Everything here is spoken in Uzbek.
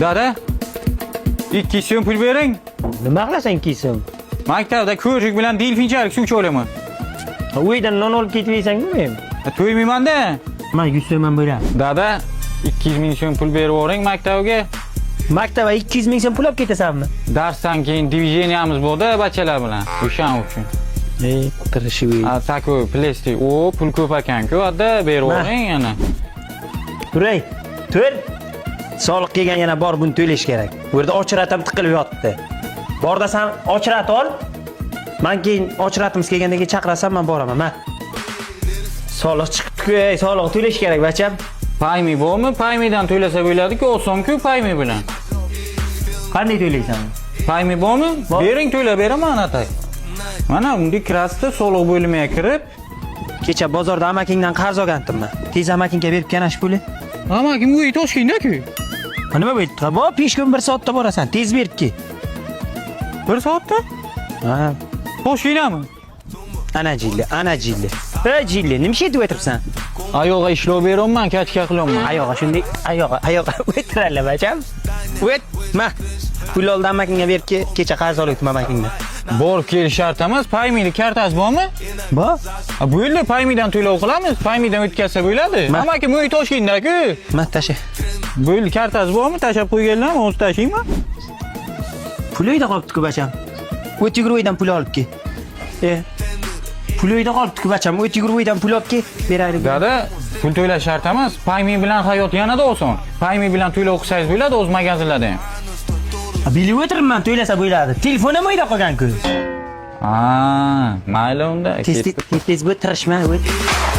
Dada, 2 so'm pul bering. Nima qilasan 2 so'm? Maktabda ko'rjuk bilan delfinchalik suvchi olaman. U yerdan non olib ketmaysan-ku men. To'ymayman-da. Men 100 so'm ham beraman. Dada, 200 ming so'm pul berib yuboring maktabga. Maktabga 200 ming so'm pul olib ketasanmi? Darsdan keyin divideniyamiz bo'ldi bachalar bilan. O'shaning uchun. Tirishib. Takoy, plastik. O, pul ko'p ekan-ku, adda berib yuboring yana. Turay, tur. Soliq kelgan yana bor buni to'lash kerak. Bu yerda ochrat ham tiqilib yotdi. Borda sen ochrat ol. Men keyin ochratimiz kelganda chaqirasan, men boraman. Ma. Soliq chiqibdi-ku, soliq to'lash kerak, bacham. Paymi bormi? Paymidan to'lasa bo'ladi-ku, oson-ku paymi bilan. Qanday to'laysan? Paymi bormi? Bering to'lab beraman atay. Mana bunday kirasida soliq bo'limiga kirib, Kecha bozorda amakingdan qarz olgandim-man. Tez amakingga berib kanash puli. amakim uyi Toshkentda-ku. Nima bu yerda? Bo, peshkun 1 soatda borasan. Tez beribki. 1 soatda? Ha. Toshkentmi? Ana jilli. Jilli, nima ish etib o'tiribsan? Ayog'a ishlov beraman, kachka qilaman. Ayog'a shunday, ayog'a o'tirala bacham. O't, ma. Pul oldi amakingga beribki, kecha qarz olibdim amakingdan. Borib kelish shart emas, paymili kartasi bormi? Bo? Bu yerda paymidan to'lov qilamiz, paymidan o'tkazsa bo'ladi. Amakim uyi Toshkentda-ku. Ma tasha. Bu yerda kartasi bormi? Tashab qo'yganlarmi, o'zi tashiymi? Pul uyda qolibdi-ku bacham. O't yuguruvdan pul olibki. Pul uyda qolibdi-ku bacham. O't yuguruvdan pul olibki, beraylik. Dada, pul to'lash shart emas. Paymi bilan hayot yanada oson. Paymi bilan to'lov qilsangiz bo'ladi o'z magazinlarda ham. Bilib o'tiribman, to'lasa bo'ladi. Telefonim uyda qolgan-ku. Mayli unda. Tez o'tirishma, o't.